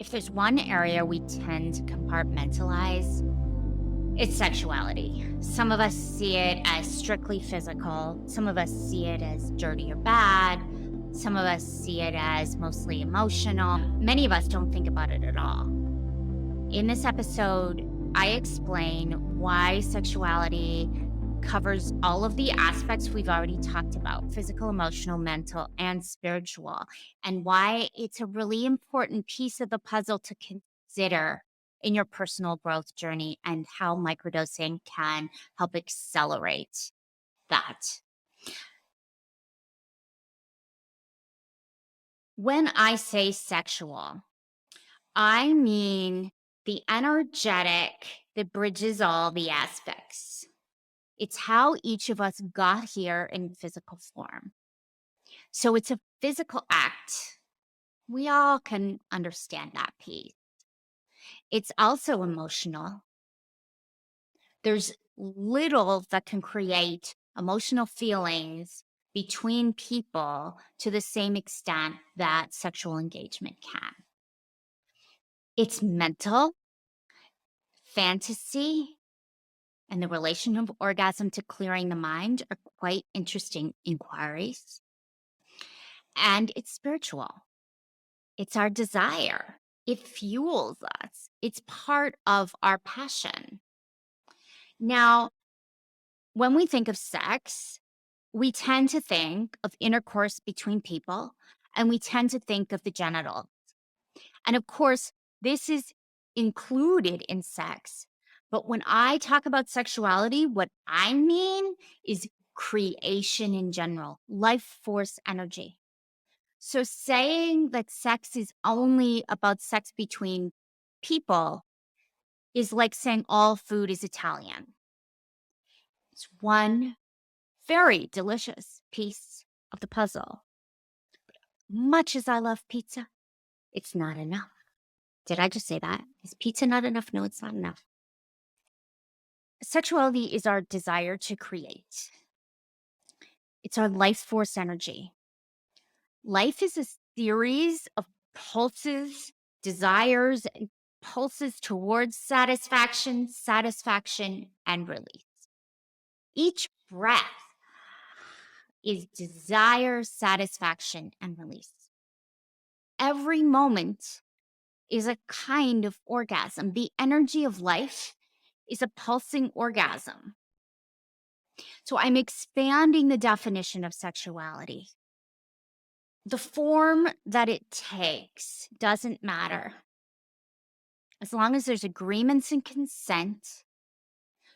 If there's one area we tend to compartmentalize, it's sexuality. Some of us see it as strictly physical. Some of us see it as dirty or bad. Some of us see it as mostly emotional. Many of us don't think about it at all. In this episode, I explain why sexuality covers all of the aspects we've already talked about: physical, emotional, mental, and spiritual, and why it's a really important piece of the puzzle to consider in your personal growth journey, and how microdosing can help accelerate that. When I say sexual, I mean the energetic that bridges all the aspects. It's how each of us got here in physical form. So it's a physical act. We all can understand that piece. It's also emotional. There's little that can create emotional feelings between people to the same extent that sexual engagement can. It's mental, fantasy, and the relation of orgasm to clearing the mind are quite interesting inquiries. And it's spiritual. It's our desire. It fuels us. It's part of our passion. Now, when we think of sex, we tend to think of intercourse between people, and we tend to think of the genitals. And of course, this is included in sex. But when I talk about sexuality, what I mean is creation in general, life force energy. So saying that sex is only about sex between people is like saying all food is Italian. It's one very delicious piece of the puzzle. Much as I love pizza, it's not enough. Did I just say that? Is pizza not enough? No, it's not enough. Sexuality is our desire to create. It's our life force energy. Life is a series of pulses, desires, and pulses towards satisfaction, and release. Each breath is desire, satisfaction, and release. Every moment is a kind of orgasm. The energy of life is a pulsing orgasm. So I'm expanding the definition of sexuality. The form that it takes doesn't matter. As long as there's agreements and consent,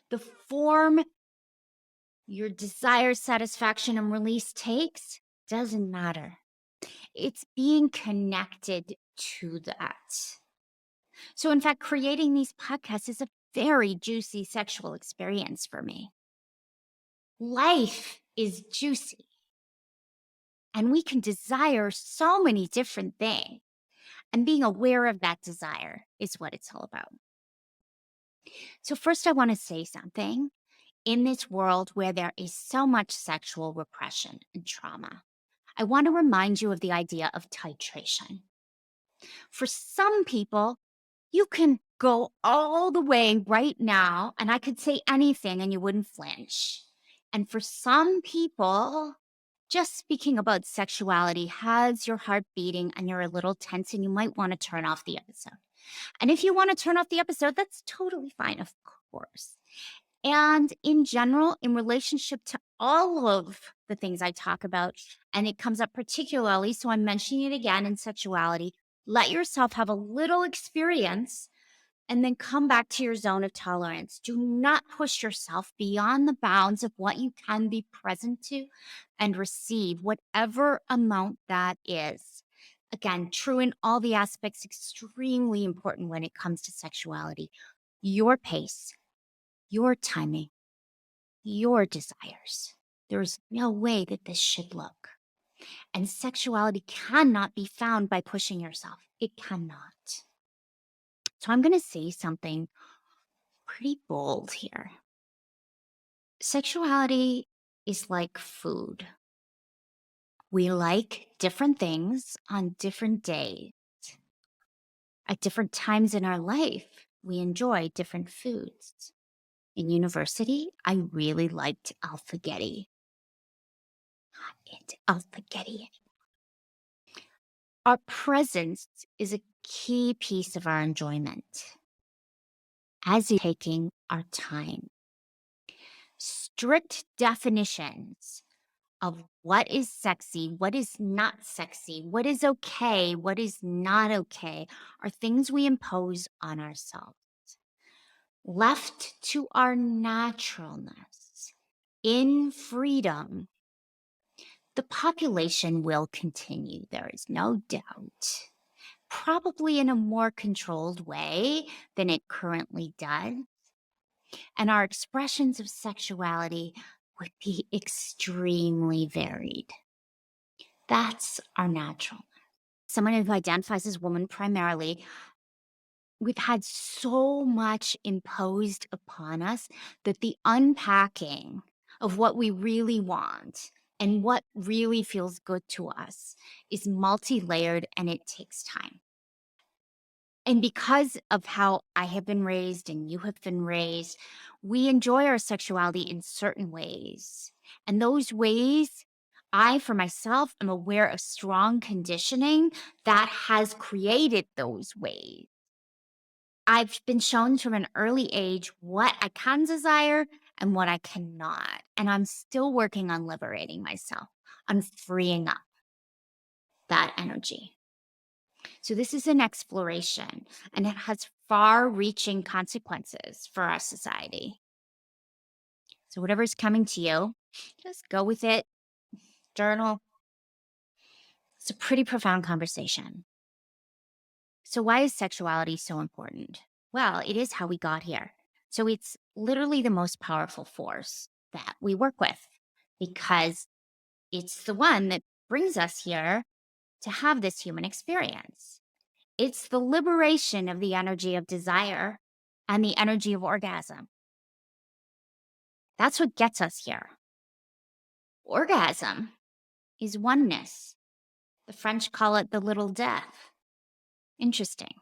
the form your desire, satisfaction, and release takes doesn't matter. It's being connected to that. So, in fact, creating these podcasts is a very juicy sexual experience for me. Life is juicy, and we can desire so many different things. And being aware of that desire is what it's all about. So, first, I want to say something. In this world where there is so much sexual repression and trauma, I want to remind you of the idea of titration. For some people, you can go all the way right now, and I could say anything and you wouldn't flinch. And for some people, just speaking about sexuality has your heart beating and you're a little tense and you might want to turn off the episode. And if you want to turn off the episode, that's totally fine, of course. And in general, in relationship to all of the things I talk about, and it comes up particularly, so I'm mentioning it again, in sexuality, let yourself have a little experience and then come back to your zone of tolerance. Do not push yourself beyond the bounds of what you can be present to and receive, whatever amount that is. Again, true in all the aspects, extremely important when it comes to sexuality. Your pace, your timing, your desires. There's no way that this should look. And sexuality cannot be found by pushing yourself. It cannot. So I'm going to say something pretty bold here. Sexuality is like food. We like different things on different days. At different times in our life, we enjoy different foods. In university, I really liked alphagetti. Into alphagetti. Our presence is a key piece of our enjoyment, as is taking our time. Strict definitions of what is sexy, what is not sexy, what is okay, what is not okay are things we impose on ourselves. Left to our naturalness, in freedom, the population will continue, there is no doubt. Probably in a more controlled way than it currently does. And our expressions of sexuality would be extremely varied. That's our natural. Someone who identifies as woman primarily, we've had so much imposed upon us that the unpacking of what we really want and what really feels good to us is multi-layered and it takes time. And because of how I have been raised and you have been raised, we enjoy our sexuality in certain ways. And those ways, I, for myself, am aware of strong conditioning that has created those ways. I've been shown from an early age what I can desire and what I cannot. And I'm still working on liberating myself, on freeing up that energy. So this is an exploration, and it has far-reaching consequences for our society. So whatever's coming to you, just go with it, journal. It's a pretty profound conversation. So why is sexuality so important? Well, it is how we got here. So it's literally the most powerful force that we work with because it's the one that brings us here to have this human experience. It's the liberation of the energy of desire and the energy of orgasm. That's what gets us here. Orgasm is oneness. The French call it the little death. Interesting.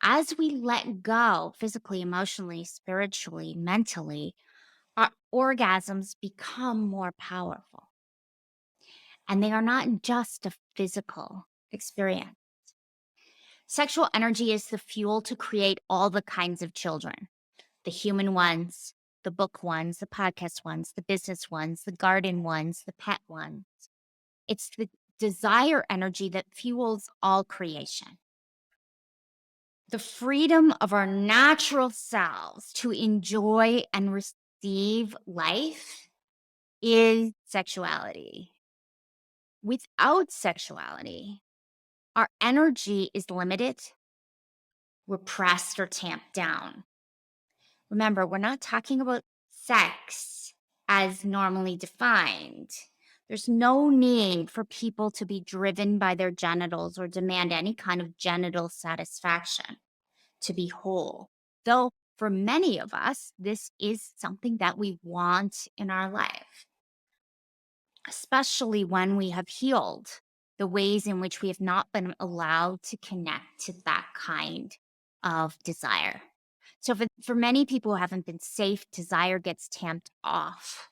As we let go physically, emotionally, spiritually, mentally, our orgasms become more powerful. And they are not just a physical experience. Sexual energy is the fuel to create all the kinds of children. The human ones, the book ones, the podcast ones, the business ones, the garden ones, the pet ones. It's the desire energy that fuels all creation. The freedom of our natural selves to enjoy and receive life is sexuality. Without sexuality, our energy is limited, repressed, or tamped down. Remember, we're not talking about sex as normally defined. There's no need for people to be driven by their genitals or demand any kind of genital satisfaction to be whole. Though for many of us, this is something that we want in our life, especially when we have healed the ways in which we have not been allowed to connect to that kind of desire. So for many people who haven't been safe, desire gets tamped off.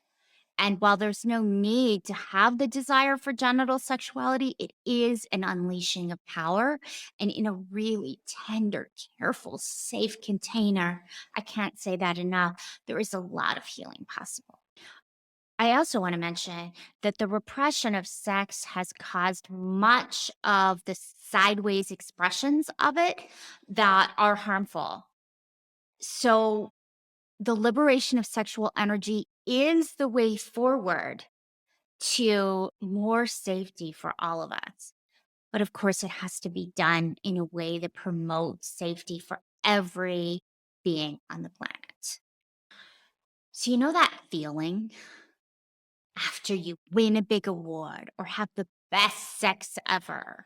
And while there's no need to have the desire for genital sexuality, it is an unleashing of power. And in a really tender, careful, safe container, I can't say that enough, there is a lot of healing possible. I also want to mention that the repression of sex has caused much of the sideways expressions of it that are harmful. So the liberation of sexual energy is the way forward to more safety for all of us. But of course, it has to be done in a way that promotes safety for every being on the planet. So, you know that feeling after you win a big award or have the best sex ever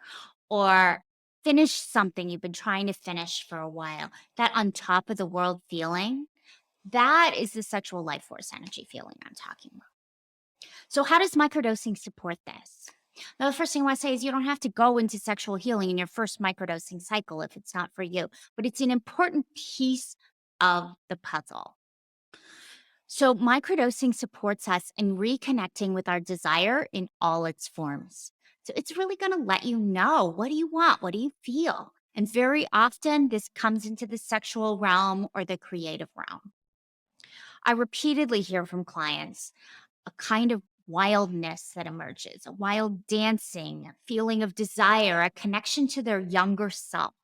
or finish something you've been trying to finish for a while, that on top of the world feeling? That is the sexual life force energy feeling I'm talking about. So how does microdosing support this? Now, the first thing I want to say is you don't have to go into sexual healing in your first microdosing cycle if it's not for you, but it's an important piece of the puzzle. So, microdosing supports us in reconnecting with our desire in all its forms. So, it's really going to let you know, what do you want? What do you feel? And very often, this comes into the sexual realm or the creative realm. I repeatedly hear from clients a kind of wildness that emerges, a wild dancing, a feeling of desire, a connection to their younger self,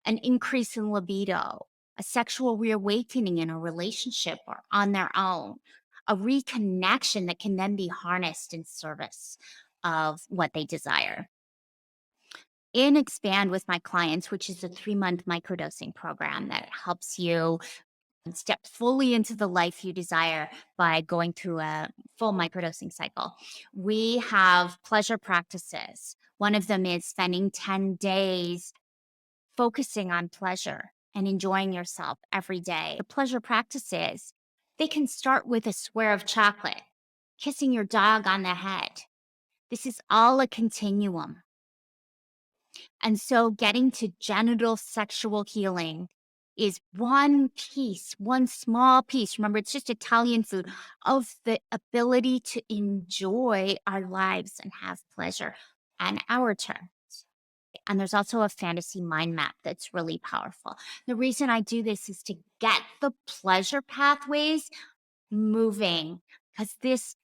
an increase in libido, a sexual reawakening in a relationship or on their own, a reconnection that can then be harnessed in service of what they desire. In Expand with my clients, which is a 3-month microdosing program that helps you and step fully into the life you desire by going through a full microdosing cycle. We have pleasure practices. One of them is spending 10 days focusing on pleasure and enjoying yourself every day. The pleasure practices, they can start with a square of chocolate, kissing your dog on the head. This is all a continuum. And so getting to genital sexual healing is one piece, one small piece. Remember, it's just Italian food of the ability to enjoy our lives and have pleasure on our terms. And there's also a fantasy mind map that's really powerful. The reason I do this is to get the pleasure pathways moving, because this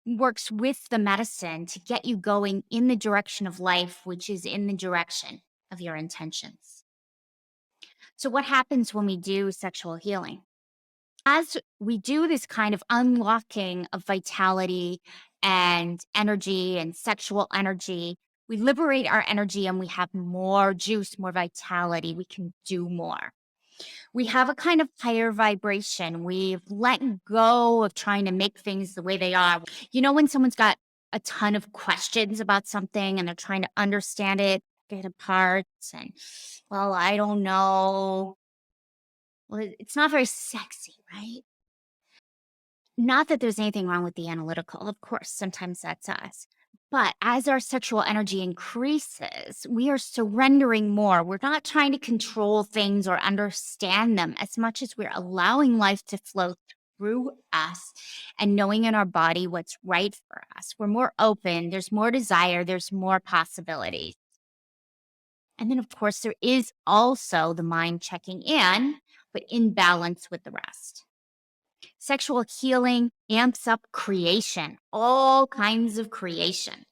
works with the medicine to get you going in the direction of life, which is in the direction of your intentions. So, what happens when we do sexual healing? As we do this kind of unlocking of vitality and energy and sexual energy, we liberate our energy and we have more juice, more vitality. We can do more. We have a kind of higher vibration. We've let go of trying to make things the way they are. You know, when someone's got a ton of questions about something and they're trying to understand it, get apart, and, well, I don't know. Well, it's not very sexy, right? Not that there's anything wrong with the analytical. Of course, sometimes that's us. But as our sexual energy increases, we are surrendering more. We're not trying to control things or understand them as much as we're allowing life to flow through us and knowing in our body what's right for us. We're more open, there's more desire, there's more possibilities. And then, of course, there is also the mind checking in, but in balance with the rest. Sexual healing amps up creation, all kinds of creation.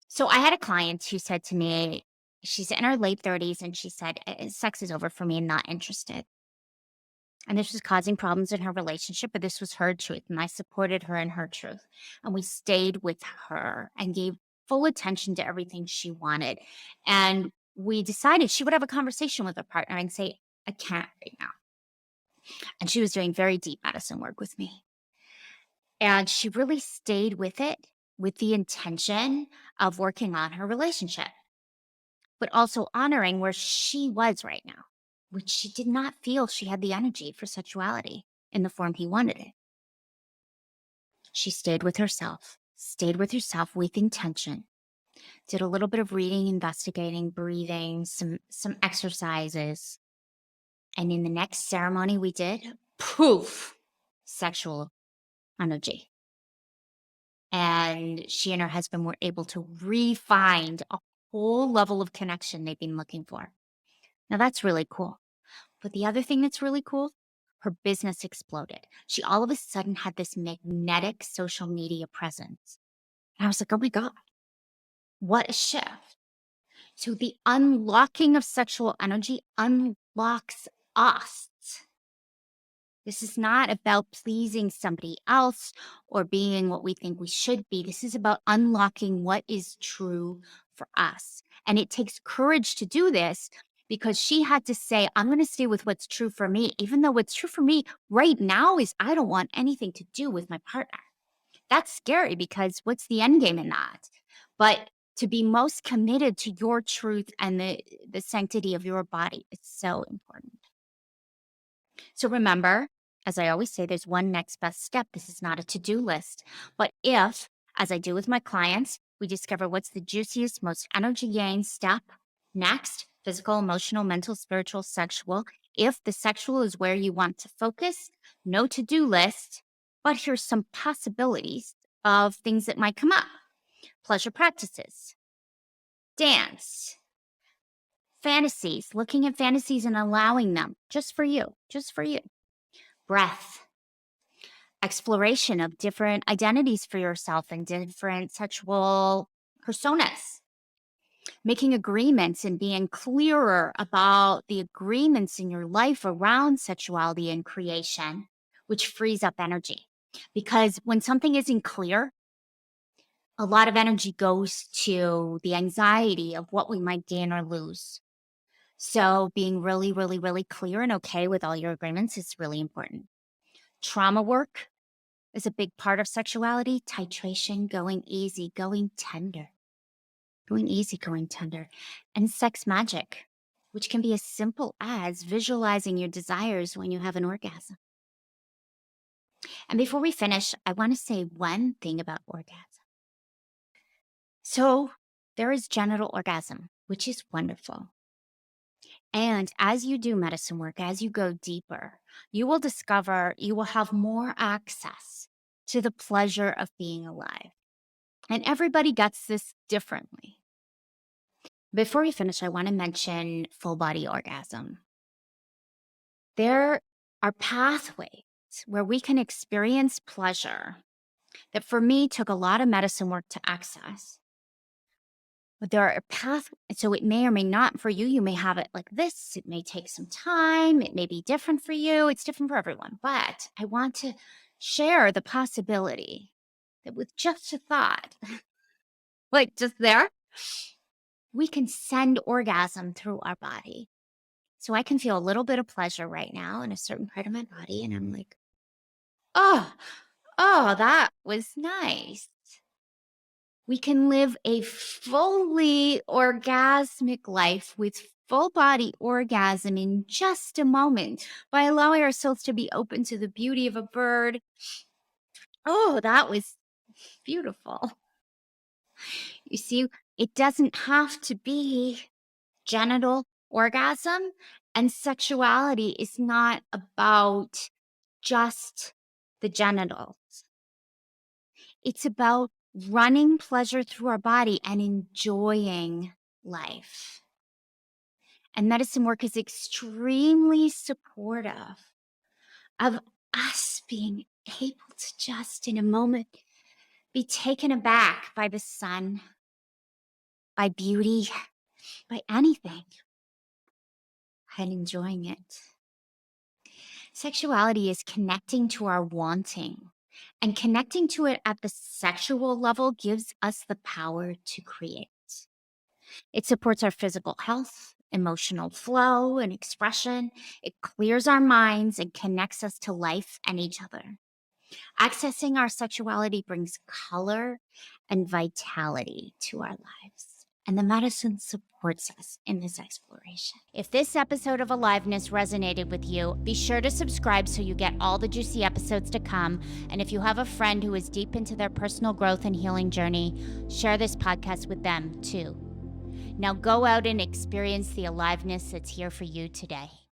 So I had a client who said to me, she's in her late 30s, and she said, Sex is over for me and not interested." And this was causing problems in her relationship, but this was her truth. And I supported her in her truth. And we stayed with her and gave full attention to everything she wanted. And we decided she would have a conversation with her partner and say, "I can't right now." And she was doing very deep medicine work with me. And she really stayed with it with the intention of working on her relationship, but also honoring where she was right now, which she did not feel she had the energy for sexuality in the form he wanted it. She stayed with herself with intention, did a little bit of reading, investigating, breathing, some exercises. And in the next ceremony we did, poof, sexual energy. And she and her husband were able to re-find a whole level of connection they've been looking for. Now that's really cool. But the other thing that's really cool, her business exploded. She all of a sudden had this magnetic social media presence. And I was like, oh my God, what a shift. So the unlocking of sexual energy unlocks us. This is not about pleasing somebody else or being what we think we should be. This is about unlocking what is true for us. And it takes courage to do this because she had to say, I'm going to stay with what's true for me, even though what's true for me right now is I don't want anything to do with my partner. That's scary because what's the end game in that? But to be most committed to your truth and the sanctity of your body is so important. So remember, as I always say, there's one next best step. This is not a to-do list. But if, as I do with my clients, We discover what's the juiciest, most energy gain step next: physical, emotional, mental, spiritual, sexual. If the sexual is where you want to focus, no to-do list, but here's some possibilities of things that might come up: pleasure practices, dance, fantasies, looking at fantasies and allowing them just for you, breath, exploration of different identities for yourself and different sexual personas, making agreements and being clearer about the agreements in your life around sexuality and creation, which frees up energy. Because when something isn't clear, a lot of energy goes to the anxiety of what we might gain or lose. So being really, really, really clear and okay with all your agreements is really important. Trauma work is a big part of sexuality. Titration, going easy, going tender. Going easy, going tender. And sex magic, which can be as simple as visualizing your desires when you have an orgasm. And before we finish, I want to say one thing about orgasm. So there is genital orgasm, which is wonderful. And as you do medicine work, as you go deeper, you will discover you will have more access to the pleasure of being alive. And everybody gets this differently. Before we finish, I want to mention full body orgasm. There are pathways where we can experience pleasure that for me took a lot of medicine work to access. But there are paths, so it may or may not for you. You may have it like this. It may take some time. It may be different for you. It's different for everyone. But I want to share the possibility that with just a thought, like just there, we can send orgasm through our body. So I can feel a little bit of pleasure right now in a certain part of my body. And I'm like, oh, that was nice. We can live a fully orgasmic life with full body orgasm in just a moment by allowing ourselves to be open to the beauty of a bird. Oh, that was beautiful. You see, it doesn't have to be genital orgasm, and sexuality is not about just the genitals. It's about running pleasure through our body and enjoying life. And medicine work is extremely supportive of us being able to just in a moment be taken aback by the sun, by beauty, by anything, and enjoying it. Sexuality is connecting to our wanting, and connecting to it at the sexual level gives us the power to create. It supports our physical health, emotional flow, and expression. It clears our minds and connects us to life and each other. Accessing our sexuality brings color and vitality to our lives. And the medicine supports us in this exploration. If this episode of Aliveness resonated with you, be sure to subscribe so you get all the juicy episodes to come. And if you have a friend who is deep into their personal growth and healing journey, share this podcast with them too. Now go out and experience the aliveness that's here for you today.